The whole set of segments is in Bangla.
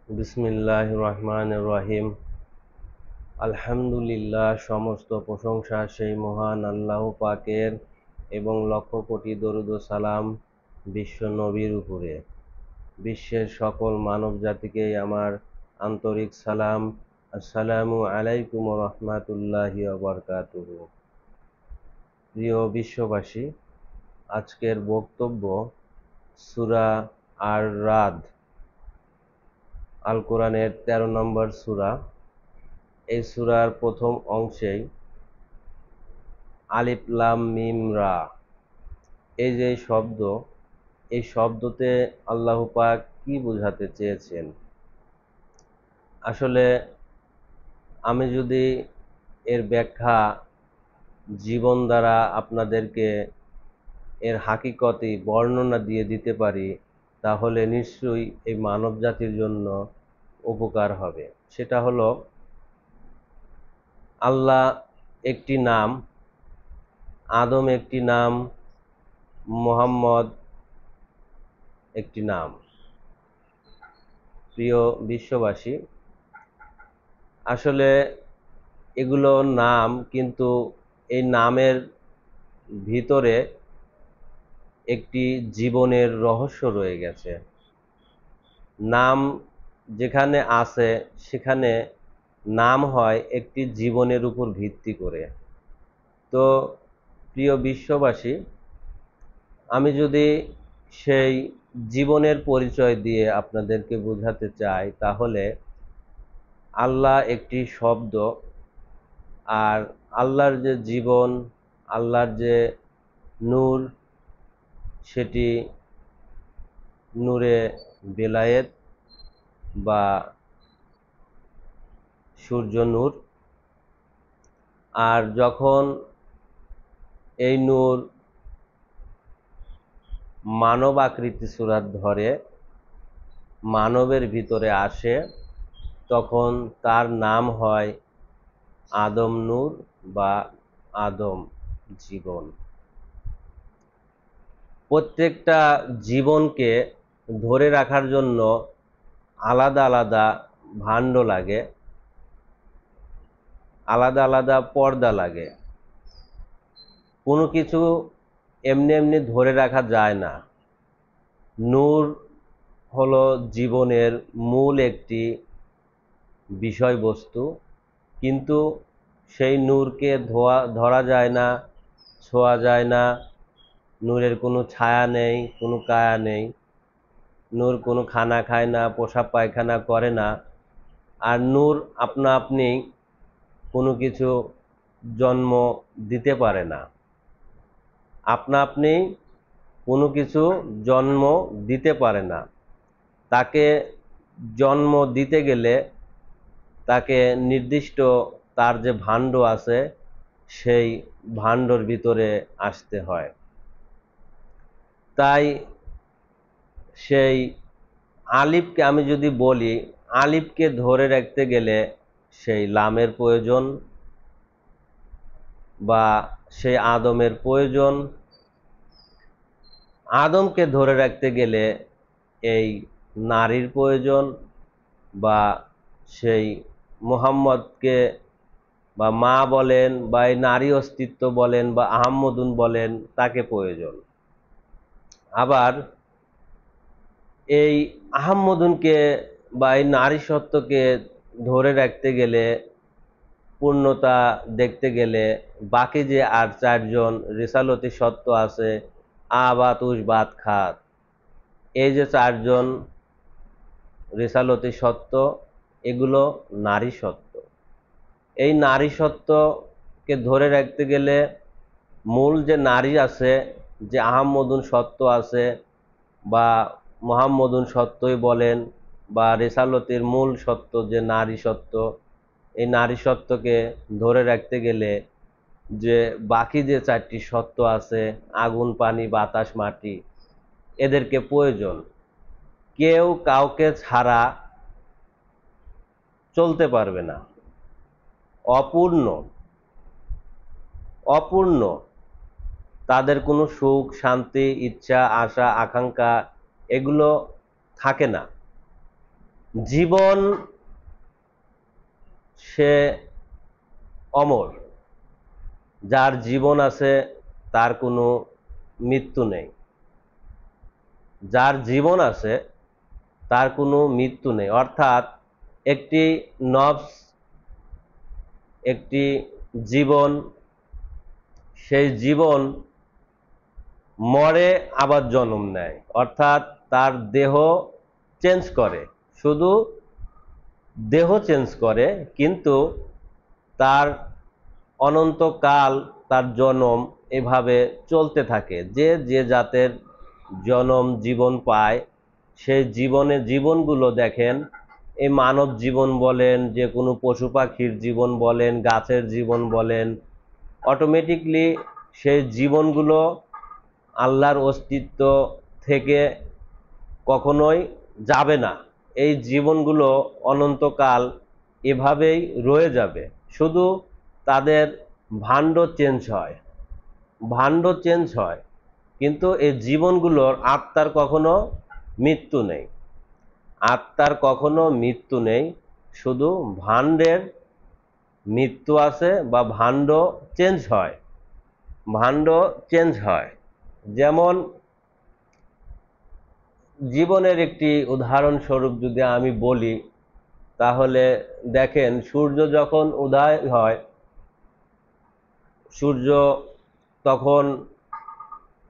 বিসমিল্লাহির রহমানির রহিম। আলহামদুলিল্লাহ, সমস্ত প্রশংসা সেই মহান আল্লাহ পাকের এবং লক্ষ কোটি দরুদ ও সালাম বিশ্ব নবীর উপরে। বিশ্বের সকল মানব জাতিকেই আমার আন্তরিক সালাম। আসসালামু আলাইকুম ওয়া রাহমাতুল্লাহি ওয়া বারাকাতুহু। প্রিয় বিশ্ববাসী, আজকের বক্তব্য সূরা আর-রাদ, আল কোরআনের 13 নম্বর সূরা। এই সূরার প্রথম অংশেই আলিফ লাম মিম রা, এই যে শব্দ, এই শব্দতে আল্লাহ পাক কি বোঝাতে চেয়েছেন? আসলে আমি যদি এর ব্যাখ্যা জীবন দ্বারা আপনাদেরকে এর হাকিকতি বর্ণনা দিয়ে দিতে পারি, তাহলে নিশ্চয়ই এই মানব জাতির জন্য উপকার হবে। সেটা হলো, আল্লাহ একটি নাম, আদম একটি নাম, মুহাম্মদ একটি নাম। প্রিয় বিশ্ববাসী, আসলে এগুলো নাম, কিন্তু এই নামের ভিতরে একটি জীবনের রহস্য রয়ে গেছে। নাম যেখানে আছে সেখানে নাম হয় একটি জীবনের উপর ভিত্তি করে। তো প্রিয় বিশ্ববাসী, আমি যদি সেই জীবনের পরিচয় দিয়ে আপনাদেরকে বোঝাতে চাই, তাহলে আল্লাহ একটি শব্দ, আর আল্লাহর যে জীবন, আল্লাহর যে নূর, সেটি নূরে বেলায়েত বা সূর্য নূর। আর যখন এই নূর মানব আকৃতি সূরত ধরে, মানবের ভিতরে আসে, তখন তার নাম হয় আদম নূর বা আদম জীবন। প্রত্যেকটা জীবনকে ধরে রাখার জন্য আলাদা আলাদা ভাণ্ড লাগে, আলাদা আলাদা পর্দা লাগে। কোনো কিছু এমনি এমনি ধরে রাখা যায় না। নূর হলো জীবনের মূল একটি বিষয়বস্তু, কিন্তু সেই নূরকে ধরা যায় না, ছোঁয়া যায় না। নূরের কোনো ছায়া নেই, কোনো কায়া নেই। নূর কোনো খানা খায় না, পেশাব পায়খানা করে না। আর নূর আপনা আপনি কোনো কিছু জন্ম দিতে পারে না। আপনা আপনি কোনো কিছু জন্ম দিতে পারে না। তাকে জন্ম দিতে গেলে তাকে নির্দিষ্ট তার যে ভাণ্ড আছে, সেই ভাণ্ডর ভিতরে আসতে হয়। তাই সেই আলিফকে আমি যদি বলি, আলিফকে ধরে রাখতে গেলে সেই লামের প্রয়োজন, বা সেই আদমের প্রয়োজন। আদমকে ধরে রাখতে গেলে এই নারীর প্রয়োজন, বা সেই মুহাম্মদকে বা মা বলেন, বা এই নারী অস্তিত্ব বলেন, বা আহম্মদুন বলেন, তাকে প্রয়োজন। আবার এই আহম্মদুনকে বা এই নারী সত্ত্বকে ধরে রাখতে গেলে, পূর্ণতা দেখতে গেলে, বাকি যে আর চারজন রিসালতি সত্ত্ব আছে, আবাত উসবাত খাত, এই যে চারজন রিসালতি সত্ত্ব, এগুলো নারী সত্ত্ব। এই নারী সত্ত্বকে ধরে রাখতে গেলে মূল যে নারী আছে, যে আহম্মদুন সত্ত্ব আছে, বা মুহাম্মদুন সত্ত্বই বলেন, বা রিসালতির মূল সত্ত্ব যে নারী সত্ত্ব, এই নারী সত্ত্বকে ধরে রাখতে গেলে যে বাকি যে চারটি সত্ত্ব আছে, আগুন, পানি, বাতাস, মাটি, এদেরকে প্রয়োজন। কেউ কাউকে ছাড়া চলতে পারবে না। অপূর্ণ, অপূর্ণ, তাদের কোনো সুখ, শান্তি, ইচ্ছা, আশা, আকাঙ্ক্ষা এগুলো থাকে না। জীবন সে অমর, যার জীবন আছে তার কোনো মৃত্যু নেই। যার জীবন আছে তার কোনো মৃত্যু নেই, অর্থাৎ একটি নফস, একটি জীবন, সেই জীবন মরে আবার জন্ম নেয়, অর্থাৎ তার দেহ চেঞ্জ করে, শুধু দেহ চেঞ্জ করে, কিন্তু তার অনন্তকাল তার জনম এভাবে চলতে থাকে। যে যে জাতের জনম জীবন পায়, সেই জীবনগুলো দেখেন, এই মানব জীবন বলেন, যে কোনো পশু পাখির জীবন বলেন, গাছের জীবন বলেন, অটোমেটিকলি সেই জীবনগুলো আল্লাহর অস্তিত্ব থেকে কখনোই যাবে না। এই জীবনগুলো অনন্তকাল এভাবেই রয়ে যাবে, শুধু তাদের ভাণ্ড চেঞ্জ হয়, কিন্তু এই জীবনগুলোর আত্মার কখনো মৃত্যু নেই। আত্মার কখনো মৃত্যু নেই, শুধু ভাণ্ডের মৃত্যু আছে, বা ভাণ্ড চেঞ্জ হয়। যেমন জীবনের একটি উদাহরণস্বরূপ যদি আমি বলি, তাহলে দেখেন, সূর্য যখন উদয় হয়, সূর্য তখন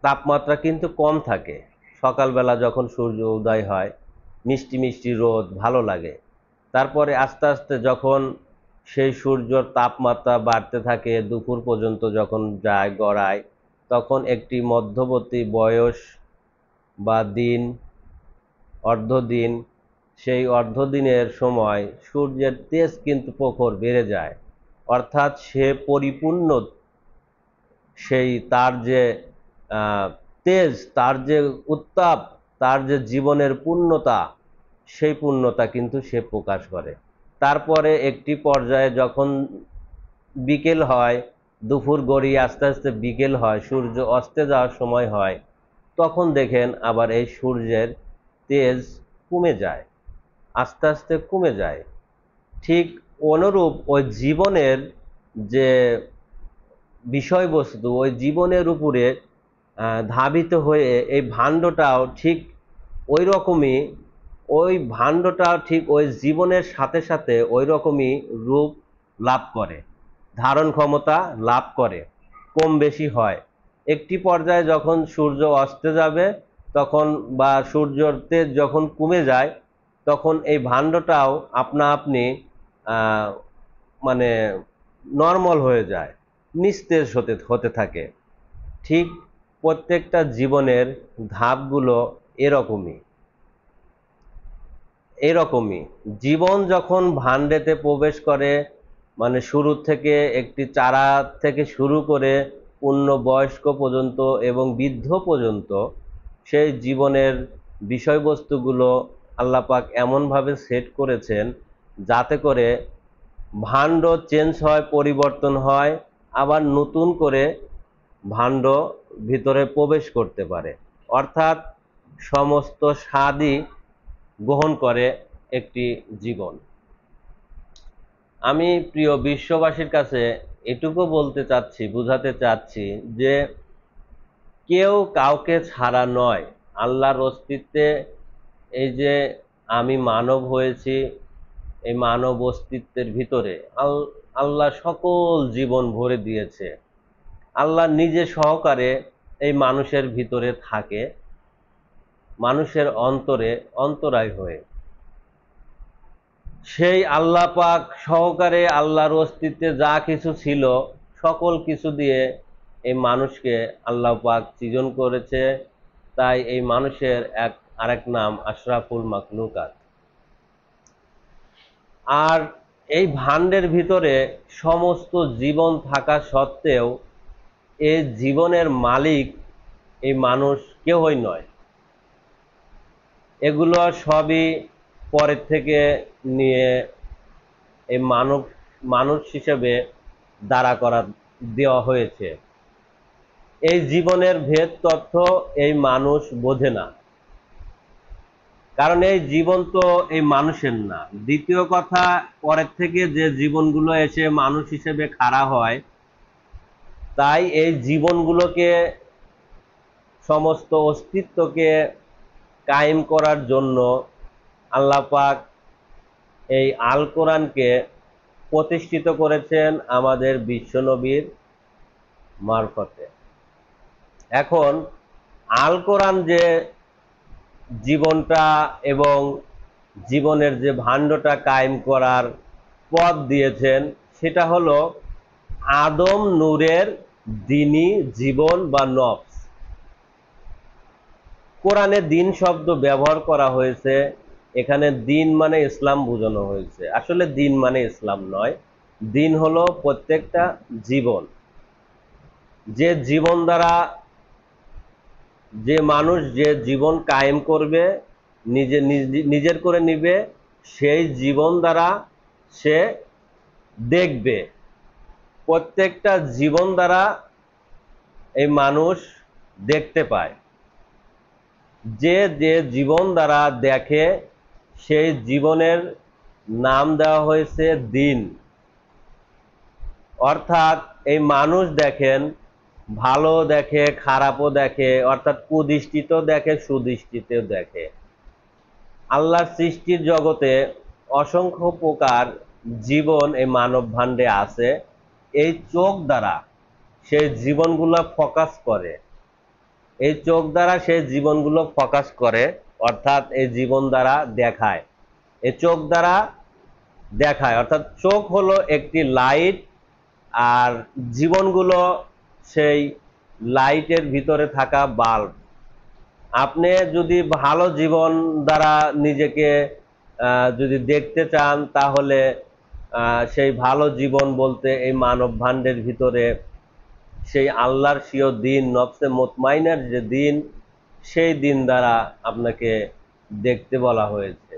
তাপমাত্রা কিন্তু কম থাকে। সকালবেলা যখন সূর্য উদয় হয়, মিষ্টি মিষ্টি রোদ, ভালো লাগে। তারপরে আস্তে আস্তে যখন সেই সূর্যর তাপমাত্রা বাড়তে থাকে, দুপুর পর্যন্ত যখন যায় গড়ায়, তখন একটি মধ্যবর্তী বয়স বা দিন, অর্ধদিন, সেই অর্ধদিনের সময় সূর্যের তেজ কিন্তু প্রখর বেড়ে যায়, অর্থাৎ সে পরিপূর্ণ, সেই তার যে তেজ, তার যে উত্তাপ, তার যে জীবনের পূর্ণতা, সেই পূর্ণতা কিন্তু সে প্রকাশ করে। তারপরে একটি পর্যায়ে যখন বিকেল হয়, দুপুর গড়িয়ে আস্তে আস্তে বিকেল হয়, সূর্য অস্তে যাওয়ার সময় হয়, তখন দেখেন আবার এই সূর্যের তেজ কমে যায়, আস্তে আস্তে কমে যায়। ঠিক অনুরূপ ওই জীবনের যে বিষয়বস্তু, ওই জীবনের উপরে ধাবিত হয়ে এই ভাণ্ডটাও ঠিক ওই রকমই, ওই জীবনের সাথে সাথে ওই রকমই রূপ লাভ করে, ধারণ ক্ষমতা লাভ করে, কম বেশি হয়। একটি পর্যায়ে যখন সূর্য অস্তে যাবে, তখন বা সূর্যের তেজ যখন কমে যায়, তখন এই ভাণ্ডটাও আপনা আপনি মানে নর্মাল হয়ে যায়, নিস্তেজ হতে থাকে। ঠিক প্রত্যেকটা জীবনের ধাপগুলো এরকমই। জীবন যখন ভাণ্ডেতে প্রবেশ করে, মানে শুরু থেকে একটি চারা থেকে শুরু করে পূর্ণবয়স্ক পর্যন্ত এবং বৃদ্ধ পর্যন্ত, সেই জীবনের বিষয়বস্তুগুলো আল্লাহ পাক এমনভাবে সেট করেছেন, যাতে করে ভাণ্ড চেঞ্জ হয়, পরিবর্তন হয়, আবার নতুন করে ভাণ্ড ভিতরে প্রবেশ করতে পারে, অর্থাৎ সমস্ত স্বাদই গ্রহণ করে একটি জীবন। আমি প্রিয় বিশ্ববাসীর কাছে এটুকু বলতে চাচ্ছি, বুঝাতে চাচ্ছি, যে কেউ কাউকে ছাড়া নয়। আল্লাহর অস্তিত্বে, এই যে আমি মানব হয়েছি, এই মানব অস্তিত্বের ভিতরে আল্লাহ সকল জীবন ভরে দিয়েছে। আল্লাহ নিজে সহকারে এই মানুষের ভিতরে থাকে, মানুষের অন্তরায় হয়ে। সেই আল্লাহ পাক সহকারে আল্লাহর অস্তিত্বে যা কিছু ছিল, সকল কিছু দিয়ে এই মানুষকে আল্লাহ পাক সৃজন করেছে। তাই এই মানুষের আরেক নাম আশরাফুল মাখলুকাত। আর এই ভাণ্ডের ভিতরে সমস্ত জীবন থাকা সত্ত্বেও এই জীবনের মালিক এই মানুষ কেউই নয়। এগুলো সবই পরের থেকে নিয়ে এই মানুষ হিসেবে দাঁড়া করা দেওয়া হয়েছে। এই জীবনের ভেদ তথ্য এই মানুষ বোঝে না। কারণ এই জীবন তো এই মানুষের না। দ্বিতীয় কথা, পরের থেকে যে জীবনগুলো এসে মানুষ হিসেবে খাড়া হয়, তাই এই জীবনগুলোকে, সমস্ত অস্তিত্বকে কায়েম করার জন্য আল্লাহ পাক এই আল কোরআনকে প্রতিষ্ঠিত করেছেন আমাদের বিশ্বনবীর মারফতে। এখন আল কোরআন যে জীবনটা এবং জীবনের যে ভাণ্ডটা কায়েম করার পথ দিয়েছেন, সেটা হলো আদম নূরের দ্বীনি জীবন বা নফস। কোরআনে দিন শব্দ ব্যবহার করা হয়েছে, এখানে দিন মানে ইসলাম বোঝানো হয়েছে। আসলে দিন মানে ইসলাম নয়, দিন হলো প্রত্যেকটা জীবন। যে জীবন দ্বারা যে মানুষ যে জীবন কায়েম করবে, নিজের করে নিবে, সেই জীবন দ্বারা সে দেখবে। প্রত্যেকটা জীবন দ্বারা এই মানুষ দেখতে পায়। যে যে জীবন দ্বারা দেখে, সেই জীবনের নাম দেওয়া হয়েছে দিন। অর্থাৎ এই মানুষ দেখেন, ভালো দেখে, খারাপও দেখে, অর্থাৎ কুদৃষ্টিতেও দেখে, সুদৃষ্টিতেও দেখে। আল্লাহর সৃষ্টির জগতে অসংখ্য প্রকার জীবন এই মানব ভাণ্ডে আছে। এই চোখ দ্বারা সেই জীবনগুলো ফোকাস করে, এই চোখ দ্বারা সেই জীবনগুলো ফোকাস করে, অর্থাৎ এই জীবন দ্বারা দেখায়, এই চোখ দ্বারা দেখায়। অর্থাৎ চোখ হলো একটি লাইট, আর জীবনগুলো সেই লাইটের ভিতরে থাকা বাল্ব। আপনি যদি ভালো জীবন দ্বারা নিজেকে যদি দেখতে চান, তাহলে সেই ভালো জীবন বলতে এই মানব ভাণ্ডের ভিতরে সেই আল্লাহর স্বীয় দিন, নফসে মুতমাইনার যে দিন, সেই দিন দ্বারা আপনাকে দেখতে বলা হয়েছে।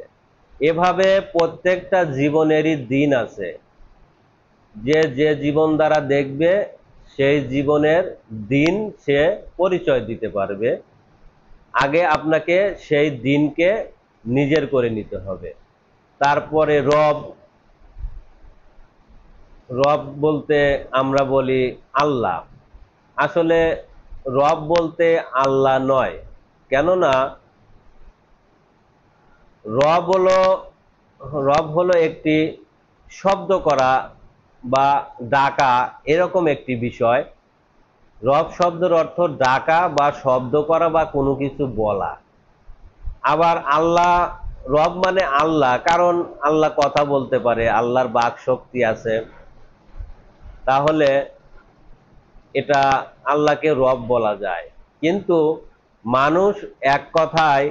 এভাবে প্রত্যেকটা জীবনেরই দিন আছে। যে যে জীবন দ্বারা দেখবে, সেই জীবনের দিন সে পরিচয় দিতে পারবে। আগে আপনাকে সেই দিনকে নিজের করে নিতে হবে। তারপরে রব, রব বলতে আমরা বলি আল্লাহ। আসলে রব বলতে আল্লাহ নয়, কেননা রব হলো একটি শব্দ করা বা ডাকা, এরকম একটি বিষয়। রব শব্দের অর্থ ডাকা বা শব্দ করা বা কোনো কিছু বলা। আবার আল্লাহ, রব মানে আল্লাহ, কারণ আল্লাহ কথা বলতে পারে, আল্লাহর বাক শক্তি আছে। তাহলে এটা আল্লাহকে রব বলা যায়। কিন্তু মানুষ এক কথায়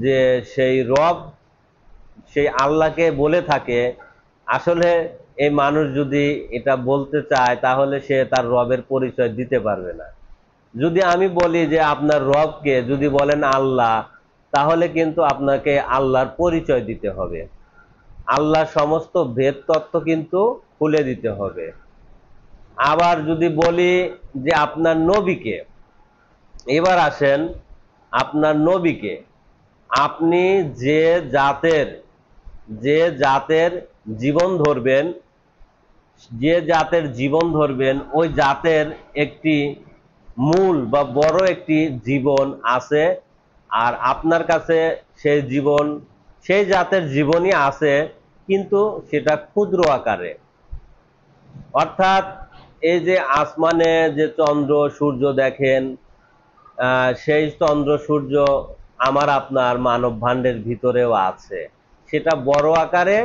যে সেই রব, সেই আল্লাহকে বলে থাকে, আসলে এই মানুষ যদি এটা বলতে চায়, তাহলে সে তার রবের পরিচয় দিতে পারবে না। যদি আমি বলি যে আপনার রবকে, যদি বলেন আল্লাহ, তাহলে কিন্তু আপনাকে আল্লাহর পরিচয় দিতে হবে, আল্লাহর সমস্ত ভেদ তত্ত্ব কিন্তু খুলে দিতে হবে। আবার যদি বলি যে আপনার নবীকে, এবার আসেন আপনার নবীকে, আপনি যে জাতের জীবন ধরবেন, যে জাতের জীবন ধরবেন, ওই জাতের একটি মূল বা বড় একটি জীবন আছে। আর আপনার কাছে সেই জীবন, সেই জাতের জীবনই আছে, কিন্তু সেটা ক্ষুদ্র আকারে। অর্থাৎ এই যে আসমানে যে চন্দ্র সূর্য দেখেন, সেই চন্দ্র সূর্য আমার আপনার মানব ভাণ্ডের ভিতরেও আছে, সেটা বড় আকারে,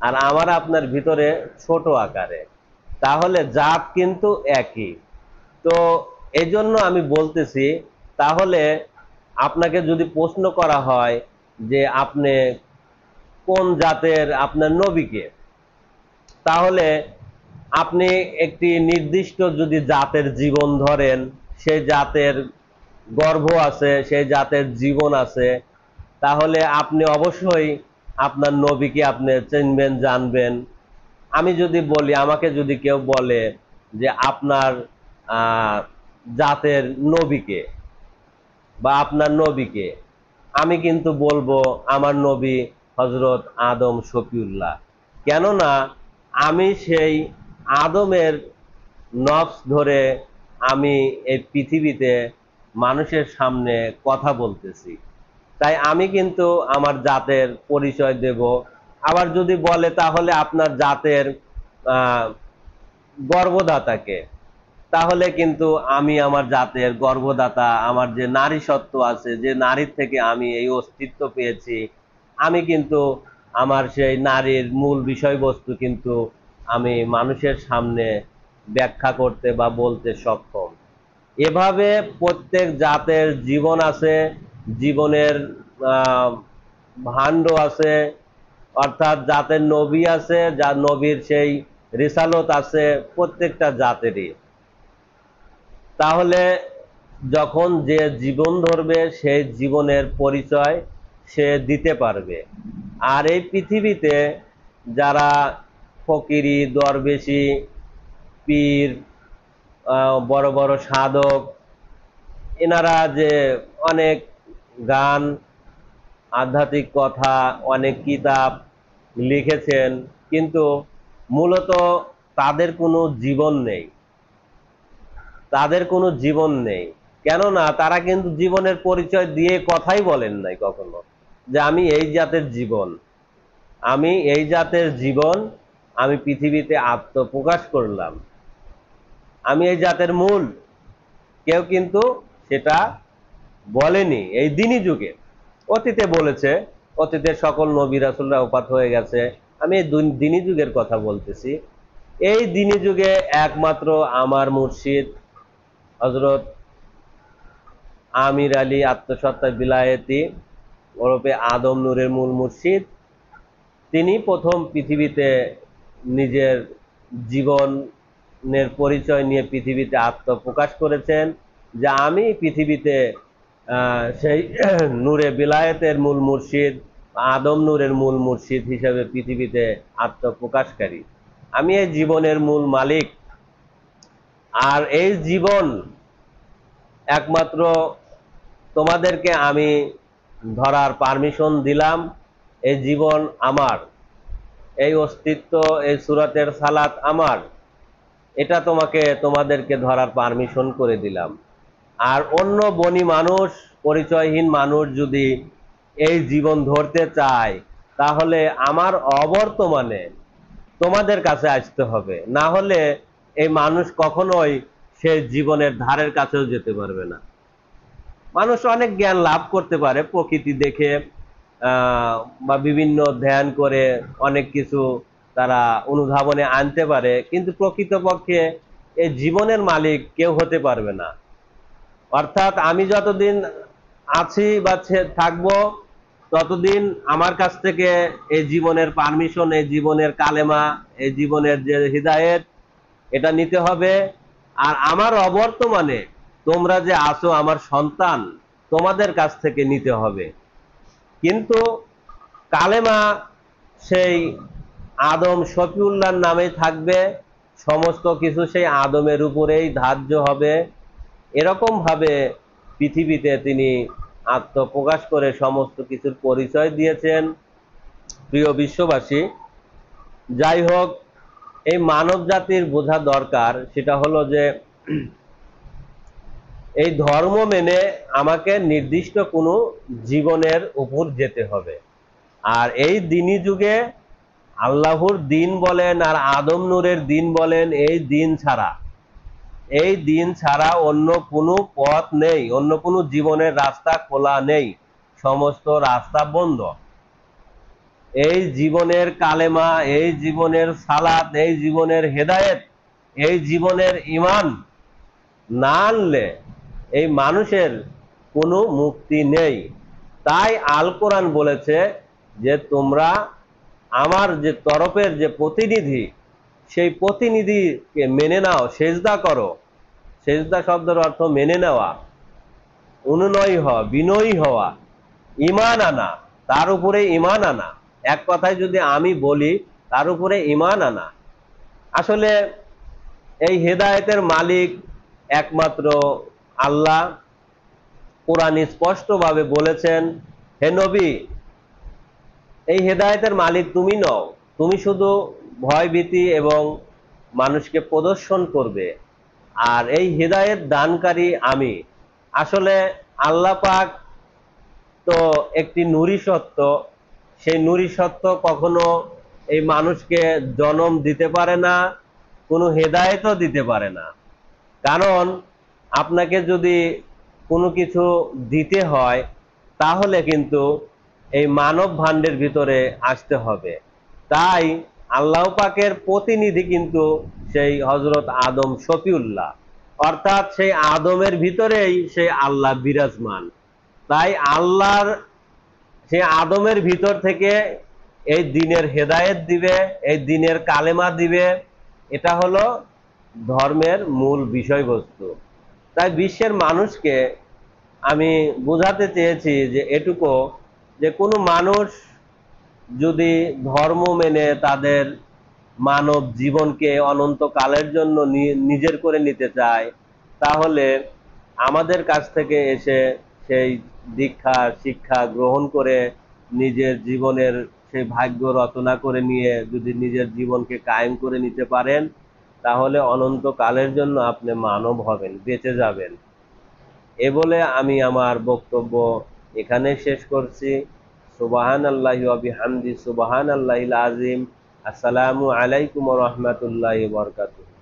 আর আমার আপনার ভিতরে ছোট আকারে। তাহলে জাত কিন্তু একই। তো এই জন্য আমি বলতেছি, তাহলে আপনাকে যদি প্রশ্ন করা হয় যে আপনি কোন জাতের আপনার নবীকে, তাহলে আপনি একটি নির্দিষ্ট যদি জাতের জীবন ধরেন, সেই জাতের গর্ভ আছে, সেই জাতের জীবন আছে, তাহলে আপনি অবশ্যই আপনার নবীকে আপনি চিনবেন, জানবেন। আমি যদি বলি, আমাকে যদি কেউ বলে যে আপনার জাতের নবীকে বা আপনার নবীকে, আমি কিন্তু বলবো আমার নবী হযরত আদম শফিউল্লাহ। কেননা আমি সেই আদমের নফস ধরে আমি এই পৃথিবীতে মানুষের সামনে কথা বলতেছি। তাই আমি কিন্তু আমার জাতের পরিচয় দেব। আবার যদি বলে তাহলে আপনার জাতের আহ, গর্ভদাতাকে, তাহলে কিন্তু আমি আমার জাতের গর্ভদাতা, আমার যে নারী সত্ত্ব আছে, যে নারীর থেকে আমি এই অস্তিত্ব পেয়েছি, আমি কিন্তু আমার সেই নারীর মূল বিষয়বস্তু কিন্তু আমি মানুষের সামনে ব্যাখ্যা করতে বা বলতে সক্ষম। এভাবে প্রত্যেক জাতের জীবন আছে, জীবনের আহ, ভাণ্ড আছে, অর্থাৎ জাতের নবী আছে, যা নবীর সেই রিসালত আছে প্রত্যেকটা জাতেরই। তাহলে যখন যে জীবন ধরবে সেই জীবনের পরিচয় সে দিতে পারবে। আর এই পৃথিবীতে যারা ফকিরি, দরবেশি, পীর, বড় বড় সাধক, এনারা যে অনেক গান, আধ্যাত্মিক কথা, অনেক কিতাব লিখেছেন, কিন্তু মূলত তাদের কোনো জীবন নেই, তাদের কোনো জীবন নেই। কেননা তারা কিন্তু জীবনের পরিচয় দিয়ে কথাই বলেন নাই কখনো, যে আমি এই জাতের জীবন, আমি এই জাতের জীবন, আমি পৃথিবীতে আত্মপ্রকাশ করলাম, আমি এই জাতের মূল। কেউ কিন্তু সেটা বলেনি এই দিনী যুগে। অতীতে বলেছে, অতীতের সকল নবী রাসূলরা ওফাত হয়ে গেছে, আমি এই দিনী যুগের কথা বলতেছি। এই দিনী যুগে একমাত্র আমার মুর্শিদ হযরত আমির আলী আত্মসত্তা বিলায়েতি ওরফে আদম নূরের মূল মুর্শিদ, তিনি প্রথম পৃথিবীতে নিজের জীবনের পরিচয় নিয়ে পৃথিবীতে আত্মপ্রকাশ করেছেন, যে আমি পৃথিবীতে সেই নূরে বিলায়েতের মূল মুর্শিদ, আদম নূরের মূল মুর্শিদ হিসেবে পৃথিবীতে আত্মপ্রকাশকারী, আমি এই জীবনের মূল মালিক। আর এই জীবন একমাত্র তোমাদেরকে আমি ধরার পারমিশন দিলাম, এই জীবন আমার, এই অস্তিত্ব, এই সুরাতের সালাত আমার, এটা তোমাদেরকে ধরার পারমিশন করে দিলাম। আর অন্য বনি মানুষ, পরিচয়হীন মানুষ যদি এই জীবন ধরতে চায়, তাহলে আমার অবর্তমানে তোমাদের কাছে আসতে হবে, না হলে এই মানুষ কখনোই সে জীবনের ধারের কাছেও যেতে পারবে না। মানুষ অনেক জ্ঞান লাভ করতে পারে প্রকৃতি দেখে, বা বিভিন্ন ধ্যান করে অনেক কিছু তারা অনুধাবনে আনতে পারে, কিন্তু প্রকৃতপক্ষে এই জীবনের মালিক কেউ হতে পারবে না। অর্থাৎ আমি যতদিন আছি বা থাকবো, ততদিন আমার কাছ থেকে এই জীবনের পারমিশন, এই জীবনের কালেমা, এই জীবনের যে হিদায়েত, এটা নিতে হবে। আর আমার অবর্তমানে তোমরা যে আছো আমার সন্তান, তোমাদের কাছ থেকে নিতে হবে। কিন্তু কালেমা সেই আদম শফিউল্লাহর নামে থাকবে, সমস্ত কিছু সেই আদমের উপরেই ধার্য হবে। এরকম ভাবে পৃথিবীতে তিনি আত্মপ্রকাশ করে সমস্ত কিছুর পরিচয় দিয়েছেন। প্রিয় বিশ্ববাসী, যাই হোক, এই মানব জাতির বোঝা দরকার, সেটা হলো যে এই ধর্ম মেনে আমাকে নির্দিষ্ট কোনো জীবনের উপর যেতে হবে। আর এই দিনী যুগে আল্লাহর দিন বলেন আর আদম নূরের দিন বলেন, এই দিন ছাড়া অন্য কোনো পথ নেই, অন্য কোনো জীবনের রাস্তা খোলা নেই, সমস্ত রাস্তা বন্ধ। এই জীবনের কালেমা, এই জীবনের সালাত, এই জীবনের হেদায়েত, এই জীবনের ঈমান না আনলে এই মানুষের কোনো মুক্তি নেই। তাই আল কোরআন বলেছে যে তোমরা আমার যে তরফের যে প্রতিনিধি, সেই প্রতিনিধিকে মেনে নাও, সেজদা করো। সেজদা শব্দের অর্থ মেনে নেওয়া, অনুনয়ী হওয়া, বিনয়ী হওয়া, ঈমান আনা, তার উপরে ঈমান আনা। এক কথায় যদি আমি বলি, তার উপরে ঈমান আনা। আসলে এই হেদায়েতের মালিক একমাত্র আল্লাহ। কোরআন স্পষ্টভাবে বলেছেন হে নবী, এই হেদায়েতের মালিক তুমি নও, তুমি শুধু ভয় ভীতি এবং মানুষকে প্রদর্শন করবে, আর এই হেদায়েত দানকারী আমি। আসলে আল্লাহ পাক তো একটি নুরি সত্য, সেই নুরি সত্য কখনো এই মানুষকে জন্ম দিতে পারে না, কোনো হেদায়েতও দিতে পারে না। কারণ আপনাকে যদি কোনো কিছু দিতে হয় তাহলে কিন্তু এই মানব ভাণ্ডের ভিতরে আসতে হবে। তাই আল্লাহ পাকের প্রতিনিধি কিন্তু সেই হযরত আদম শফিউল্লাহ, অর্থাৎ সেই আদমের ভিতরেই সেই আল্লাহ বিরাজমান। তাই আল্লাহর সেই আদমের ভিতর থেকে এই দিনের হেদায়েত দিবে, এই দিনের কালেমা দিবে। এটা হলো ধর্মের মূল বিষয়বস্তু। তাই বিশ্বের মানুষকে আমি বোঝাতে চেয়েছি যে এটুকু, যে কোনো মানুষ যদি ধর্ম মেনে তাদের মানব জীবনকে অনন্তকালের জন্য নিজের করে নিতে চায়, তাহলে আমাদের কাছ থেকে এসে সেই দীক্ষা শিক্ষা গ্রহণ করে নিজের জীবনের সেই ভাগ্য রচনা করে নিয়ে যদি নিজের জীবনকে কায়েম করে নিতে পারেন, তাহলে অনন্তকালের জন্য আপনি মানব হবেন, বেঁচে যাবেন। এ বলে আমি আমার বক্তব্য এখানে শেষ করছি। সুবহানাল্লাহি ওয়া বিহামদি, সুবহানাল্লাহিল আযীম। আসসালামু আলাইকুম ওয়া রাহমাতুল্লাহি ওয়া বারাকাতুহু।